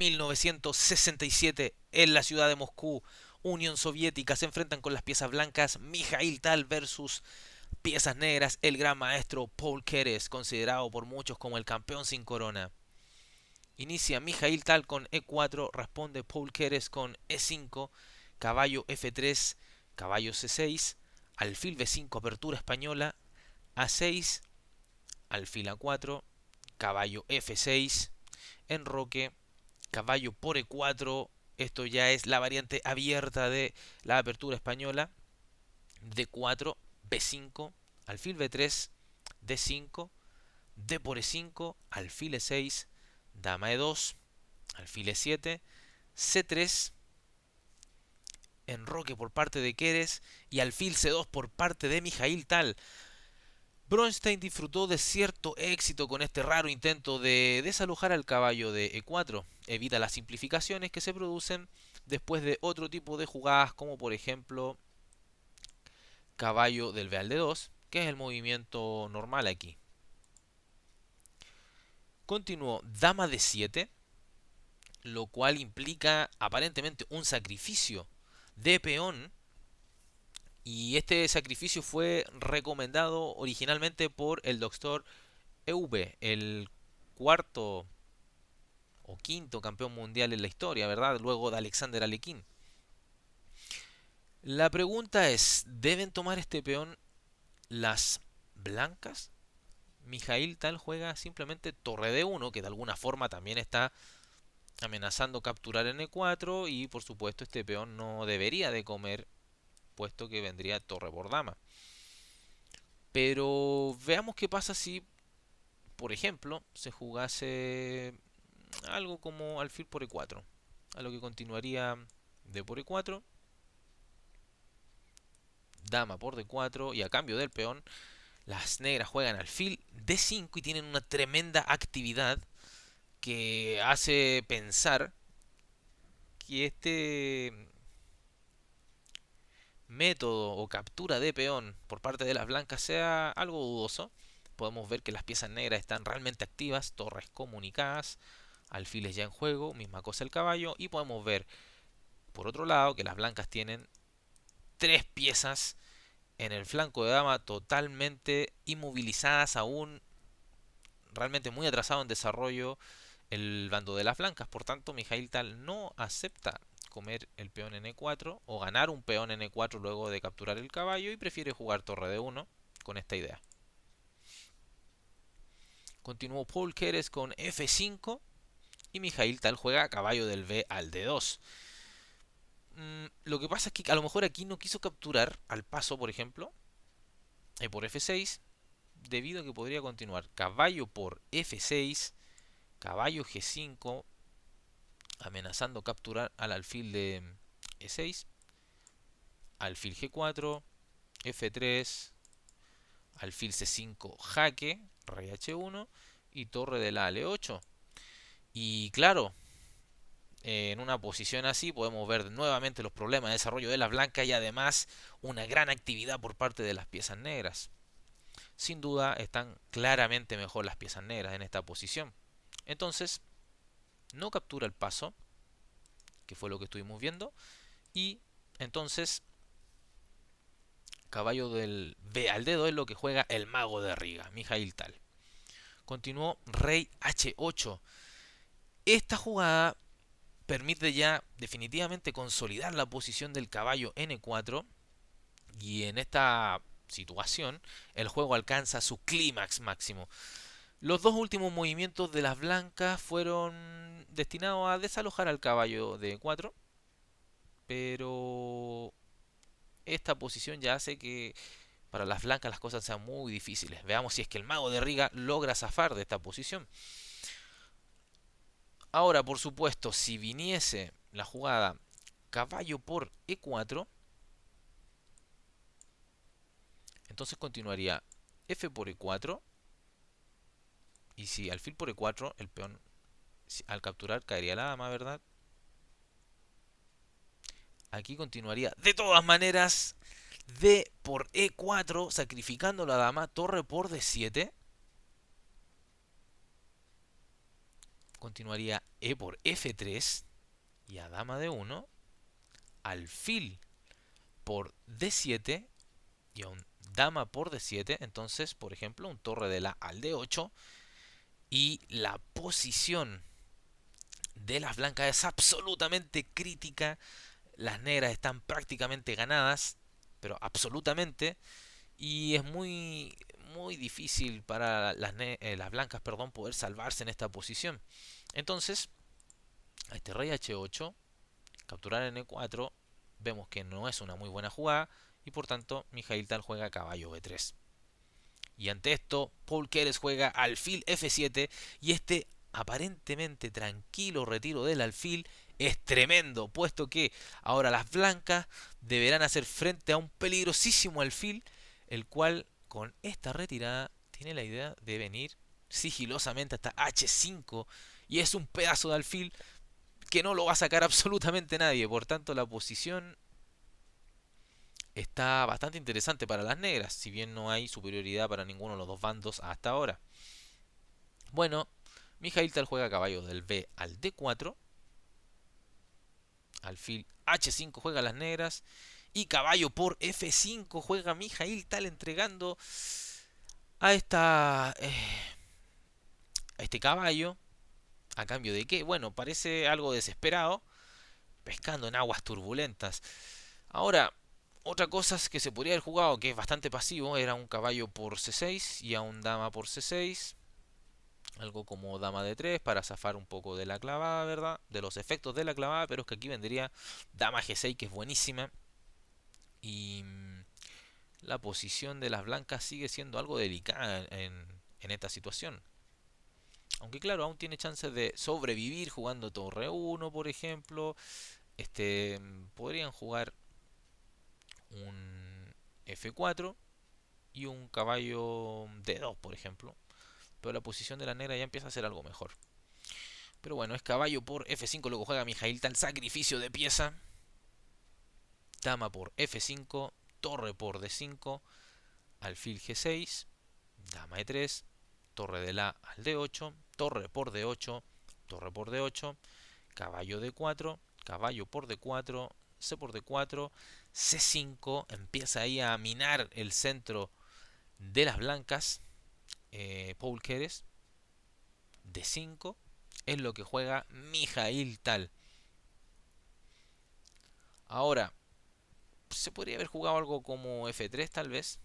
1967, en la ciudad de Moscú, Unión Soviética, se enfrentan con las piezas blancas Mikhail Tal versus piezas negras, el gran maestro Paul Keres, considerado por muchos como el campeón sin corona. Inicia Mikhail Tal con E4, responde Paul Keres con E5, caballo F3, caballo C6, alfil B5, apertura española, A6, alfil A4, caballo F6, enroque, caballo por E4, esto ya es la variante abierta de la apertura española, D4, B5, alfil B3, D5, D por E5, alfil E6, dama E2, alfil E7, C3, enroque por parte de Keres y alfil C2 por parte de Mikhail Tal. Bronstein disfrutó de cierto éxito con este raro intento de desalojar al caballo de E4. Evita las simplificaciones que se producen después de otro tipo de jugadas, como por ejemplo caballo del B al D2, que es el movimiento normal aquí. Continuó dama D7, lo cual implica aparentemente un sacrificio de peón. Y este sacrificio fue recomendado originalmente por el doctor EV, el cuarto o quinto campeón mundial en la historia, ¿verdad? Luego de Alexander Alekhine. La pregunta es, ¿deben tomar este peón las blancas? Mikhail Tal juega simplemente torre D1, que de alguna forma también está amenazando capturar en E4 y por supuesto este peón no debería de comer, puesto que vendría torre por dama. Pero veamos qué pasa si, por ejemplo, se jugase algo como alfil por E4, a lo que continuaría D por E4, dama por D4 y a cambio del peón las negras juegan alfil D5 y tienen una tremenda actividad que hace pensar que este método o captura de peón por parte de las blancas sea algo dudoso. Podemos ver que las piezas negras están realmente activas, torres comunicadas, alfiles ya en juego, misma cosa el caballo, y podemos ver por otro lado que las blancas tienen tres piezas en el flanco de dama totalmente inmovilizadas, aún realmente muy atrasado en desarrollo el bando de las blancas. Por tanto, Mikhail Tal no acepta comer el peón en E4 o ganar un peón en E4 luego de capturar el caballo y prefiere jugar torre D1 con esta idea. Continuó Paul Keres con F5 y Mikhail Tal juega caballo del B al D2. Lo que pasa es que a lo mejor aquí no quiso capturar al paso, por ejemplo, por F6, debido a que podría continuar caballo por F6, caballo G5, amenazando capturar al alfil de E6, alfil G4, F3, alfil C5, jaque, rey H1 y torre de la L8. Y claro, en una posición así podemos ver nuevamente los problemas de desarrollo de la blanca y además una gran actividad por parte de las piezas negras. Sin duda están claramente mejor las piezas negras en esta posición. Entonces, no captura el paso, que fue lo que estuvimos viendo, y entonces caballo del B al dedo es lo que juega el mago de Riga, Mikhail Tal. Continuó rey H8. Esta jugada permite ya definitivamente consolidar la posición del caballo N4 y en esta situación el juego alcanza su clímax máximo. Los dos últimos movimientos de las blancas fueron destinados a desalojar al caballo de 4, pero esta posición ya hace que para las blancas las cosas sean muy difíciles. Veamos si es que el mago de Riga logra zafar de esta posición. Ahora, por supuesto, si viniese la jugada caballo por E4, entonces continuaría F por E4. Y si alfil por E4, el peón al capturar caería la dama, ¿verdad? Aquí continuaría de todas maneras D por E4, sacrificando la dama, torre por D7. Continuaría E por F3 y a dama de 1, alfil por D7 y a un dama por D7. Entonces, por ejemplo, un torre de la al D8 y la posición de las blancas es absolutamente crítica. Las negras están prácticamente ganadas, pero absolutamente. Y es muy difícil para las blancas, perdón, poder salvarse en esta posición. Entonces, a este rey H8, capturar en E4, vemos que no es una muy buena jugada y por tanto Mijail Tal juega caballo B3. Y ante esto, Paul Keres juega alfil F7 y este aparentemente tranquilo retiro del alfil es tremendo, puesto que ahora las blancas deberán hacer frente a un peligrosísimo alfil, el cual con esta retirada tiene la idea de venir sigilosamente hasta H5 y es un pedazo de alfil que no lo va a sacar absolutamente nadie. Por tanto, la posición está bastante interesante para las negras, si bien no hay superioridad para ninguno de los dos bandos hasta ahora. Bueno, Mijail Tal juega caballo del B al D4, alfil H5 juega las negras y caballo por F5 juega Mijail Tal entregando a este caballo. ¿A cambio de qué? Bueno, parece algo desesperado, pescando en aguas turbulentas. Ahora, otra cosa que se podría haber jugado, que es bastante pasivo, era un caballo por C6 y a un dama por C6. Algo como dama de 3 para zafar un poco de la clavada, ¿verdad? De los efectos de la clavada, pero es que aquí vendría dama G6, que es buenísima. Y la posición de las blancas sigue siendo algo delicada en esta situación. Aunque claro, aún tiene chances de sobrevivir jugando torre 1, por ejemplo. Podrían jugar un F4 y un caballo D2, por ejemplo. Pero la posición de la negra ya empieza a ser algo mejor. Pero bueno, es caballo por F5, luego juega Mijail Tal, sacrificio de pieza. Dama por F5, torre por D5, alfil G6, dama E3, torre de la al D8, torre por D8, torre por D8, caballo D4, caballo por D4, C por D4, C5, empieza ahí a minar el centro de las blancas. Paul Keres, D5, es lo que juega Mijail Tal. Ahora, se podría haber jugado algo como F3 tal vez,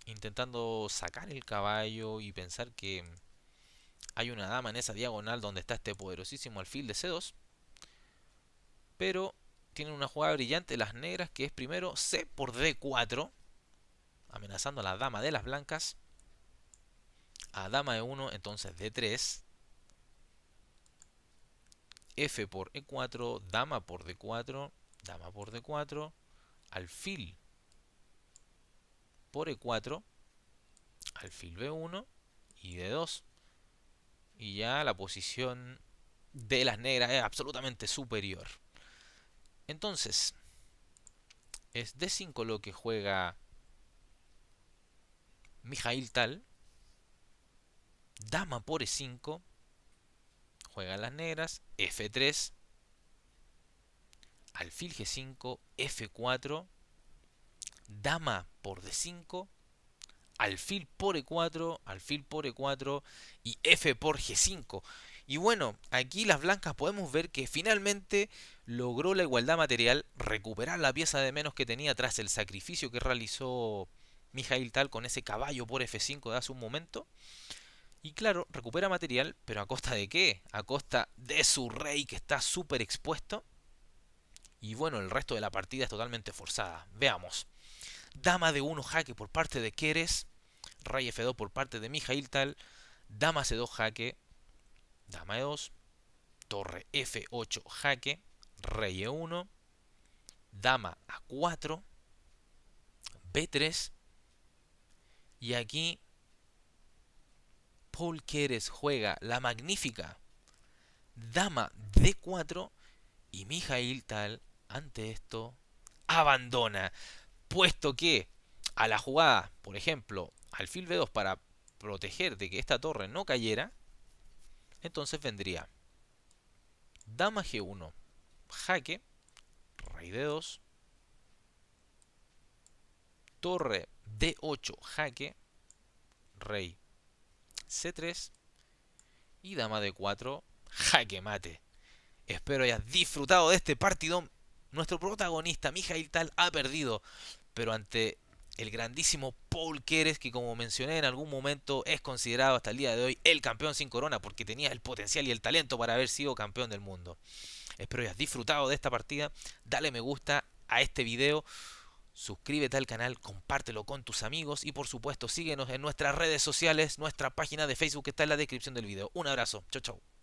intentando sacar el caballo y pensar que hay una dama en esa diagonal donde está este poderosísimo alfil de C2. Pero tienen una jugada brillante las negras, que es primero C por D4, amenazando a la dama de las blancas. A dama E1, entonces D3. F por E4, dama por D4, dama por D4, alfil por E4, alfil B1 y D2. Y ya la posición de las negras es absolutamente superior. Entonces, es D5 lo que juega Mijail Tal. Dama por E5, juegan las negras. F3, alfil G5, F4, dama por D5, alfil por E4, alfil por E4 y F por G5. Y bueno, aquí las blancas podemos ver que finalmente logró la igualdad material, recuperar la pieza de menos que tenía tras el sacrificio que realizó Mijail Tal con ese caballo por F5 de hace un momento. Y claro, recupera material, pero ¿a costa de qué? A costa de su rey que está súper expuesto. Y bueno, el resto de la partida es totalmente forzada. Veamos. Dama de 1 jaque por parte de Keres. Rey F2 por parte de Mijail Tal. Dama C2 jaque. Dama E2. Torre F8 jaque. Rey E1. Dama A4. B3. Y aquí Paul Keres juega la magnífica Dama D4 y Mijail Tal ante esto abandona, puesto que a la jugada, por ejemplo, alfil B2 para proteger de que esta torre no cayera, Entonces vendría dama G1, jaque, rey D2, torre D8, jaque, rey C3 y dama D4, jaque mate. Espero hayas disfrutado de este partido. Nuestro protagonista, Mijail Tal, ha perdido, pero ante el grandísimo Paul Keres, que como mencioné en algún momento es considerado hasta el día de hoy el campeón sin corona, porque tenía el potencial y el talento para haber sido campeón del mundo. Espero hayas disfrutado de esta partida. Dale me gusta a este video, suscríbete al canal, compártelo con tus amigos y por supuesto síguenos en nuestras redes sociales, nuestra página de Facebook que está en la descripción del video. Un abrazo, chau chau.